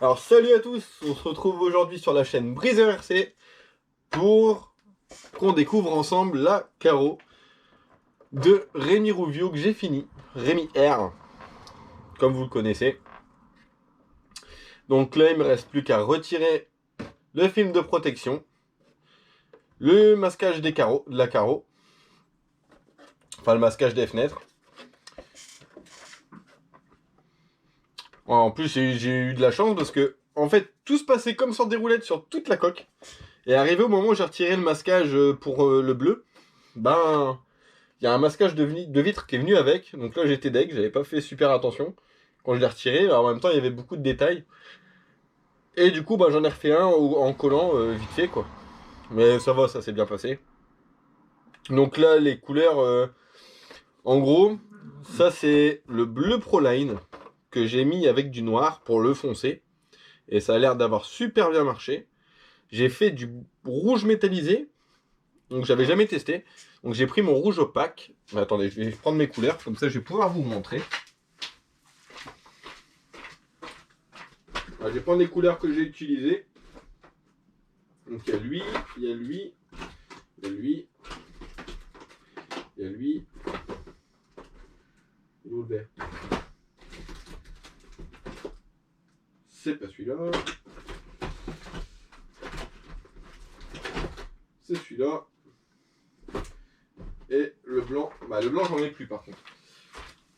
Alors salut à tous, on se retrouve aujourd'hui sur la chaîne Briseur RC pour qu'on découvre ensemble la carreau de Rémi Rouvio que j'ai fini, Rémi R, comme vous le connaissez. Donc là il me reste plus qu'à retirer le film de protection, le masquage des carreaux, de la carreau, enfin le masquage des fenêtres. En plus j'ai eu de la chance parce que en fait tout se passait comme sur des roulettes sur toute la coque. Et arrivé au moment où j'ai retiré le masquage pour le bleu, ben il y a un masquage de vitre qui est venu avec. Donc là j'étais deg, j'avais pas fait super attention quand je l'ai retiré. Alors, en même temps il y avait beaucoup de détails. Et du coup ben, j'en ai refait un en collant vite fait quoi. Mais ça va, ça s'est bien passé. Donc là les couleurs, en gros, ça c'est le bleu Proline que j'ai mis avec du noir pour le foncer. Et ça a l'air d'avoir super bien marché. J'ai fait du rouge métallisé. Donc j'avais jamais testé. Donc j'ai pris mon rouge opaque. Mais attendez, je vais prendre mes couleurs, comme ça je vais pouvoir vous montrer. Alors, je vais prendre les couleurs que j'ai utilisées. Donc il y a lui, il y a lui, il y a lui, il y a lui. Il est où le vert? C'est pas celui-là. C'est celui-là. Et le blanc, bah le blanc j'en ai plus par contre.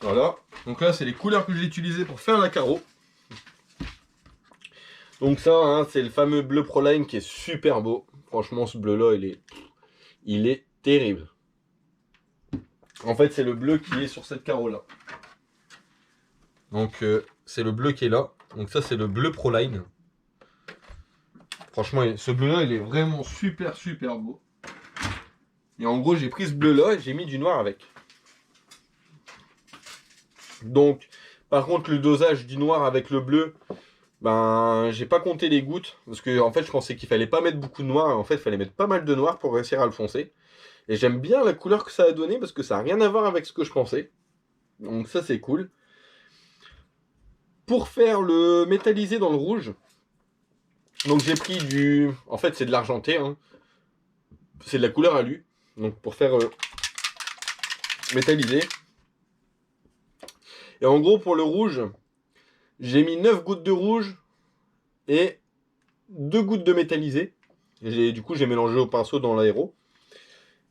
Voilà, donc là c'est les couleurs que j'ai utilisées pour faire la carreau. Donc ça, hein, c'est le fameux bleu Proline qui est super beau. Franchement ce bleu là il est terrible. En fait c'est le bleu qui est sur cette carreau là. Donc c'est le bleu qui est là. Donc ça c'est le bleu Proline. Franchement ce bleu là il est vraiment super beau. Et en gros j'ai pris ce bleu là et j'ai mis du noir avec. Donc par contre le dosage du noir avec le bleu, ben j'ai pas compté les gouttes. Parce que en fait je pensais qu'il fallait pas mettre beaucoup de noir. Et en fait il fallait mettre pas mal de noir pour réussir à le foncer. Et j'aime bien la couleur que ça a donné parce que ça n'a rien à voir avec ce que je pensais. Donc ça c'est cool. Pour faire le métallisé dans le rouge, donc j'ai pris du... En fait c'est de l'argenté, hein. C'est de la couleur alu. Donc pour faire métallisé. Et en gros pour le rouge, j'ai mis 9 gouttes de rouge et 2 gouttes de métallisé. Et du coup j'ai mélangé au pinceau dans l'aéro.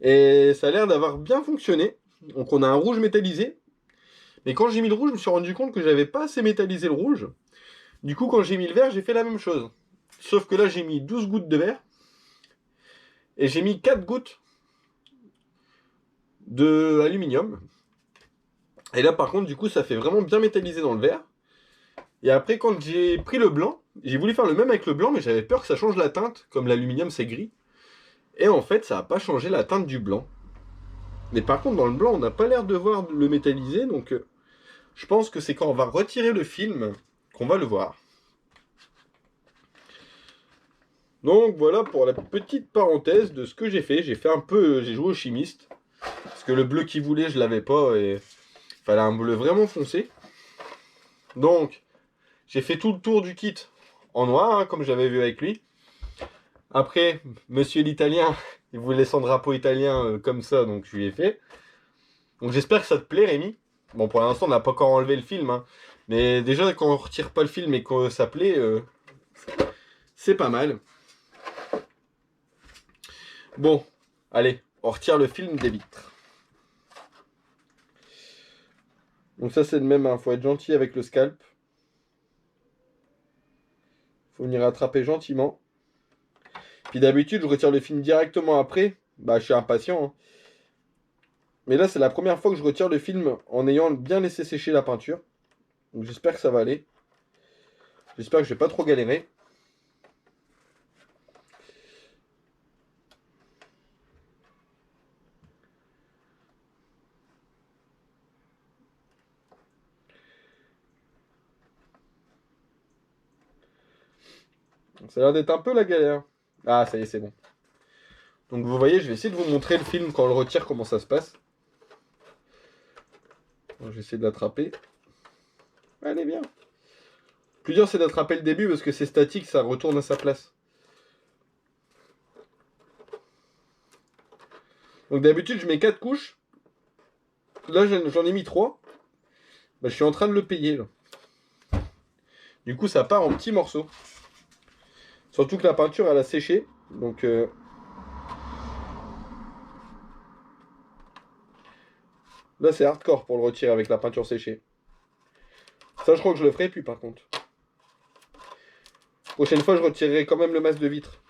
Et ça a l'air d'avoir bien fonctionné. Donc on a un rouge métallisé. Mais quand j'ai mis le rouge, je me suis rendu compte que j'avais pas assez métallisé le rouge. Du coup, quand j'ai mis le vert, j'ai fait la même chose. Sauf que là, j'ai mis 12 gouttes de vert. Et j'ai mis 4 gouttes de aluminium. Et là, par contre, du coup, ça fait vraiment bien métallisé dans le vert. Et après, quand j'ai pris le blanc, j'ai voulu faire le même avec le blanc, mais j'avais peur que ça change la teinte, comme l'aluminium, c'est gris. Et en fait, ça n'a pas changé la teinte du blanc. Mais par contre, dans le blanc, on n'a pas l'air de voir le métallisé, donc je pense que c'est quand on va retirer le film qu'on va le voir. Donc voilà pour la petite parenthèse de ce que j'ai fait. J'ai fait un peu, j'ai joué au chimiste. Parce que le bleu qu'il voulait, je l'avais pas et il fallait un bleu vraiment foncé. Donc j'ai fait tout le tour du kit en noir, hein, comme j'avais vu avec lui. Après, monsieur l'italien, il voulait son drapeau italien comme ça, donc je lui ai fait. Donc j'espère que ça te plaît, Rémi. Bon, pour l'instant, on n'a pas encore enlevé le film, hein. Mais déjà, quand on retire pas le film et que ça plaît, c'est pas mal. Bon, allez, on retire le film des vitres. Donc ça, c'est le même, hein. Faut être gentil avec le scalp. Faut venir attraper gentiment. Puis d'habitude, je retire le film directement après. Bah, je suis impatient, hein. Mais là, c'est la première fois que je retire le film en ayant bien laissé sécher la peinture. Donc j'espère que ça va aller. J'espère que je vais pas trop galérer. Ça a l'air d'être un peu la galère. Ah, ça y est, c'est bon. Donc vous voyez, je vais essayer de vous montrer le film quand on le retire, comment ça se passe. Donc, je vais essayer de l'attraper. Allez, viens. Plus dur, c'est d'attraper le début parce que c'est statique, ça retourne à sa place. Donc d'habitude, je mets 4 couches. Là, j'en ai mis 3. Bah, je suis en train de le payer, là. Du coup, ça part en petits morceaux. Surtout que la peinture, elle a séché. Donc, là, c'est hardcore pour le retirer avec la peinture séchée. Ça, je crois que je le ferai plus, par contre. Prochaine fois, je retirerai quand même le masque de vitre.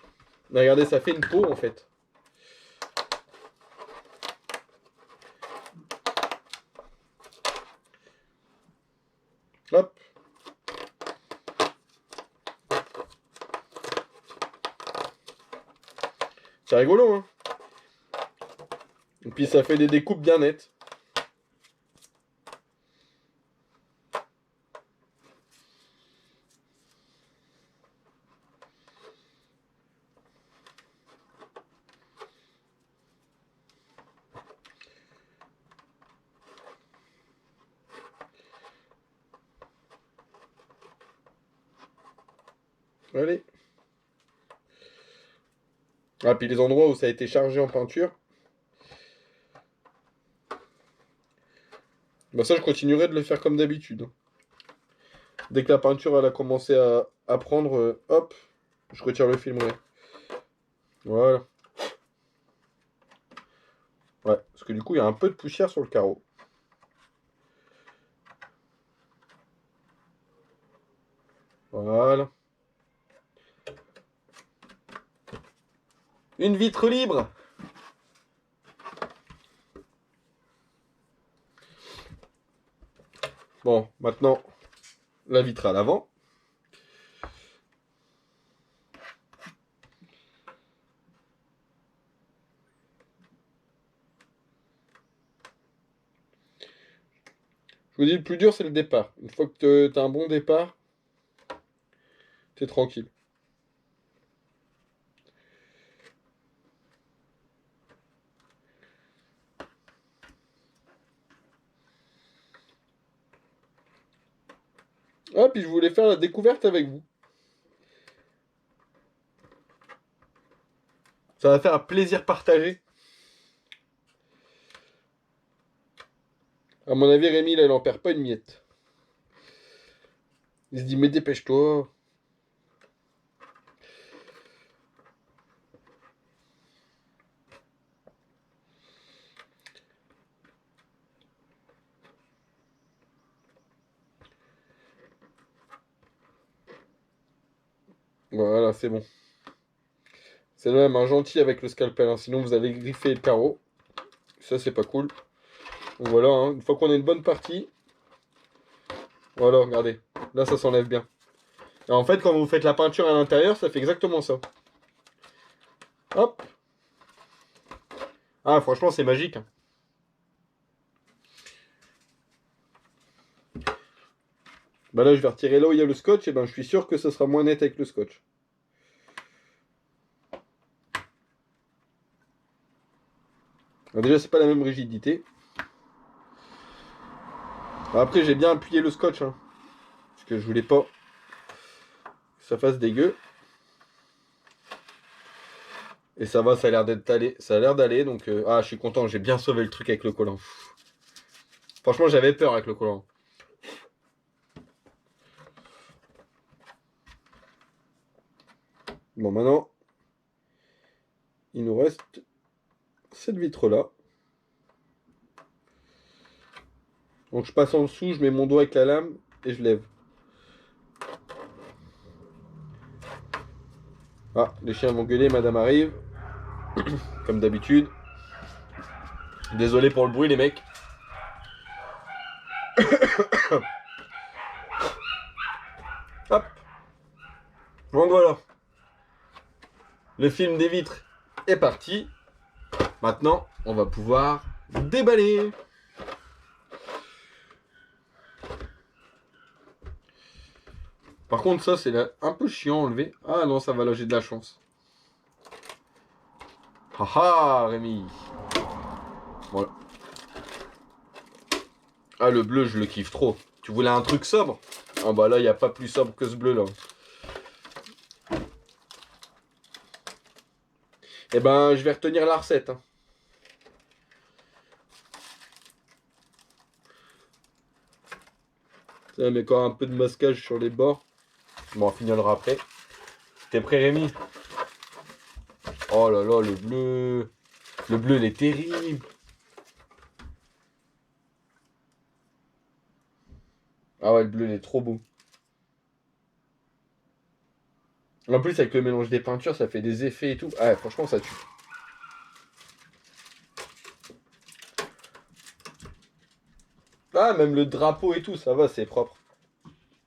Regardez, ça fait une peau, en fait. Hop. C'est rigolo, hein. Et puis, ça fait des découpes bien nettes. Allez. Ah, puis les endroits où ça a été chargé en peinture. Bah ça, je continuerai de le faire comme d'habitude. Dès que la peinture elle a commencé à prendre, hop, je retire le film. Ouais. Voilà. Ouais, parce que du coup, il y a un peu de poussière sur le carreau. Voilà. Une vitre libre. Bon, maintenant, la vitre à l'avant. Je vous dis, le plus dur, c'est le départ. Une fois que tu as un bon départ, t'es tranquille. Ah, puis je voulais faire la découverte avec vous. Ça va faire un plaisir partagé. À mon avis, Rémi, là, il en perd pas une miette. Il se dit, mais dépêche-toi. Voilà, c'est bon. C'est même un gentil avec le scalpel, hein. Sinon vous allez griffer le carreau. Ça, c'est pas cool. Donc voilà, hein. Une fois qu'on a une bonne partie, voilà, regardez. Là, ça s'enlève bien. Et en fait, quand vous faites la peinture à l'intérieur, ça fait exactement ça. Hop. Ah, franchement, c'est magique, hein. Bah là, je vais retirer là où il y a le scotch, et ben je suis sûr que ce sera moins net avec le scotch. Alors déjà, c'est pas la même rigidité. Alors après, j'ai bien appuyé le scotch, hein, parce que je voulais pas que ça fasse dégueu. Et ça va, ça a l'air d'être allé, ça a l'air d'aller, donc ah, je suis content, j'ai bien sauvé le truc avec le collant. Franchement, j'avais peur avec le collant. Bon, maintenant, il nous reste cette vitre-là. Donc je passe en dessous, je mets mon doigt avec la lame et je lève. Ah, les chiens vont gueuler, madame arrive. Comme d'habitude. Désolé pour le bruit, les mecs. Hop. Donc voilà. Le film des vitres est parti. Maintenant, on va pouvoir déballer. Par contre, ça, c'est un peu chiant à enlever. Ah non, ça va, là, j'ai de la chance. Haha, Rémi. Voilà. Ah, le bleu, je le kiffe trop. Tu voulais un truc sobre? Ah bah là, il n'y a pas plus sobre que ce bleu là. Eh ben, je vais retenir la recette. Hein. Ça met encore un peu de masquage sur les bords. Bon, on finira après. T'es prêt, Rémi? Oh là là, le bleu. Le bleu, il est terrible. Ah ouais, le bleu, il est trop beau. En plus, avec le mélange des peintures, ça fait des effets et tout. Ah ouais, franchement, ça tue. Ah, même le drapeau et tout, ça va, c'est propre.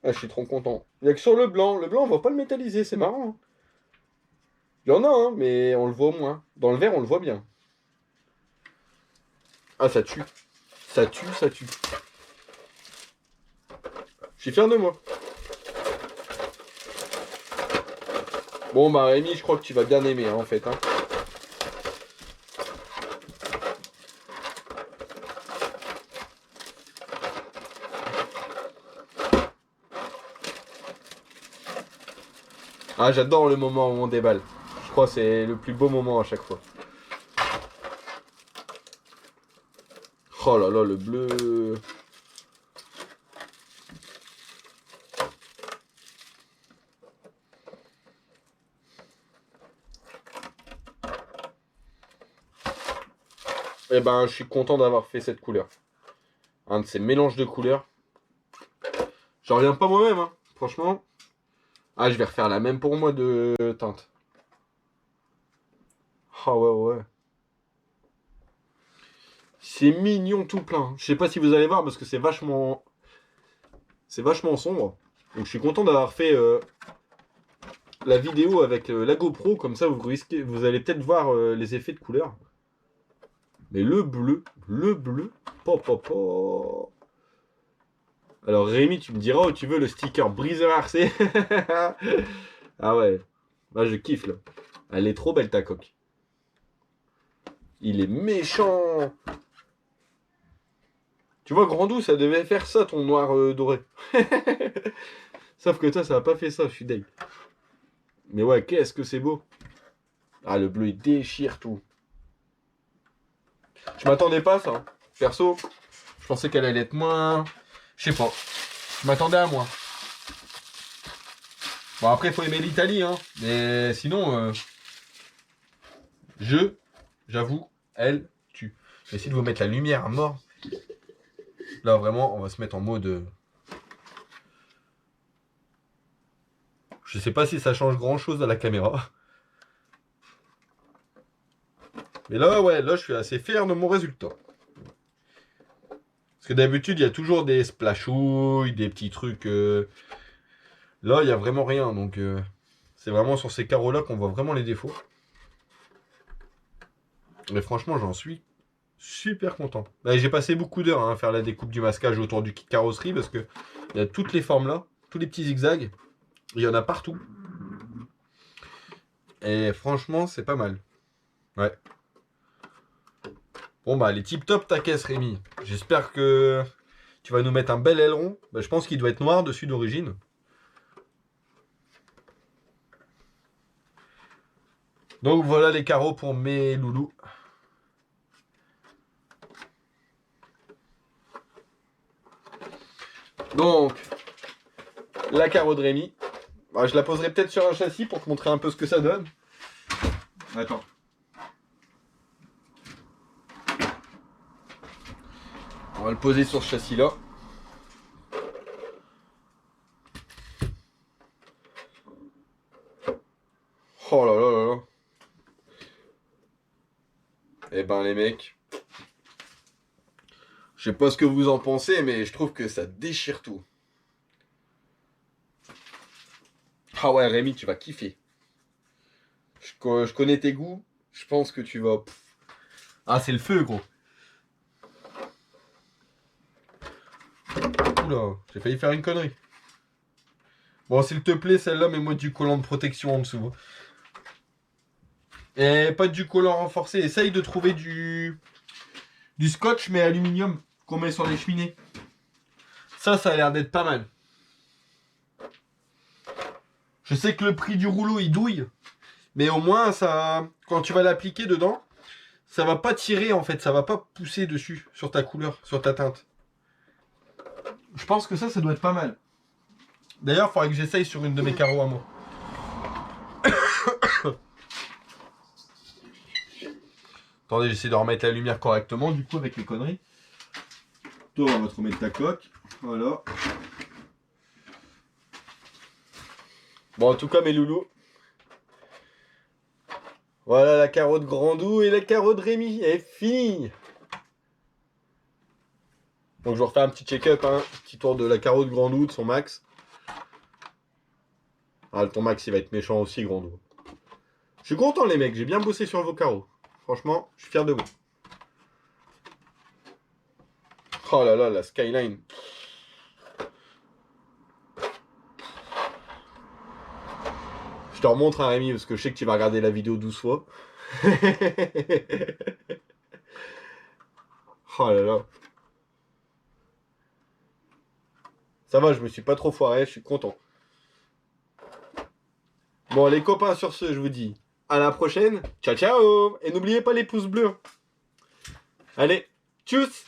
Ah, je suis trop content. Il n'y a que sur le blanc. Le blanc, on va pas le métalliser, c'est marrant. Hein. Il y en a, hein, mais on le voit moins. Dans le vert, on le voit bien. Ah, ça tue. Ça tue, ça tue. Je suis fier de moi. Bon, bah, Rémi, je crois que tu vas bien aimer, hein, en fait. Hein. Ah, j'adore le moment où on déballe. Je crois que c'est le plus beau moment à chaque fois. Oh là là, le bleu. Eh ben, je suis content d'avoir fait cette couleur. Un de ces mélanges de couleurs. J'en reviens pas moi-même, hein. Franchement. Ah, je vais refaire la même pour moi de teinte. Ah ouais, ouais. C'est mignon tout plein. Je sais pas si vous allez voir parce que c'est vachement sombre. Donc je suis content d'avoir fait la vidéo avec la GoPro. Comme ça, vous allez peut-être voir les effets de couleur. Mais le bleu, po, po, po. Alors Rémi, tu me diras où tu veux le sticker briseur RC. Ah ouais, là je kiffe là. Elle est trop belle ta coque. Il est méchant. Tu vois, Grandou, ça devait faire ça ton noir doré. Sauf que toi, ça n'a pas fait ça, je suis deg. Mais ouais, qu'est-ce que c'est beau. Ah, le bleu, il déchire tout. Je m'attendais pas à ça. Hein. Perso, je pensais qu'elle allait être moins... Je sais pas. Je m'attendais à moins. Bon, après, il faut aimer l'Italie, hein. Mais sinon, j'avoue, elle tue. Je vais essayer de vous mettre la lumière à mort. Là, vraiment, on va se mettre en mode... Je sais pas si ça change grand-chose à la caméra. Mais là, ouais, là, je suis assez fier de mon résultat. Parce que d'habitude, il y a toujours des splashouilles, des petits trucs... Là, il n'y a vraiment rien. Donc, c'est vraiment sur ces carreaux-là qu'on voit vraiment les défauts. Mais franchement, j'en suis super content. Bah, j'ai passé beaucoup d'heures hein, à faire la découpe du masquage autour du kit carrosserie parce que il y a toutes les formes là, tous les petits zigzags. Il y en a partout. Et franchement, c'est pas mal. Ouais. Bon, bah, les tip top ta caisse, Rémi. J'espère que tu vas nous mettre un bel aileron. Bah, je pense qu'il doit être noir dessus d'origine. Donc voilà les carreaux pour mes loulous. Donc, la carreau de Rémi. Bah, je la poserai peut-être sur un châssis pour te montrer un peu ce que ça donne. Attends. On va le poser sur ce châssis-là. Oh là là là là. Eh ben les mecs. Je sais pas ce que vous en pensez, mais je trouve que ça déchire tout. Ah ouais, Rémi, tu vas kiffer. Je connais tes goûts. Je pense que tu vas... Ah, c'est le feu, gros. Oula, j'ai failli faire une connerie. Bon, s'il te plaît, celle-là, mets-moi du collant de protection en dessous. Et pas du collant renforcé. Essaye de trouver du scotch, mais aluminium, qu'on met sur les cheminées. Ça a l'air d'être pas mal. Je sais que le prix du rouleau il douille, mais au moins ça, quand tu vas l'appliquer dedans, ça va pas tirer en fait, ça va pas pousser dessus sur ta couleur, sur ta teinte. Je pense que ça doit être pas mal. D'ailleurs, il faudrait que j'essaye sur une de mes carreaux à moi. Attendez, j'essaie de remettre la lumière correctement du coup avec mes conneries. Toi, on va te remettre ta coque. Voilà. Bon, en tout cas, mes loulous. Voilà la carreau de Grandou et la carreau de Rémi. Elle est finie. Donc, je vais refaire un petit check-up. Hein. Petit tour de la carreau de Grandou, de son max. Ah, ton max, il va être méchant aussi, Grandou. Je suis content, les mecs. J'ai bien bossé sur vos carreaux. Franchement, je suis fier de vous. Oh là là, la skyline. Je te remontre un Rémi parce que je sais que tu vas regarder la vidéo 12 fois. Oh là là. Ça va, je me suis pas trop foiré, je suis content. Bon, les copains, sur ce, je vous dis à la prochaine. Ciao, ciao. Et n'oubliez pas les pouces bleus. Allez, tchuss.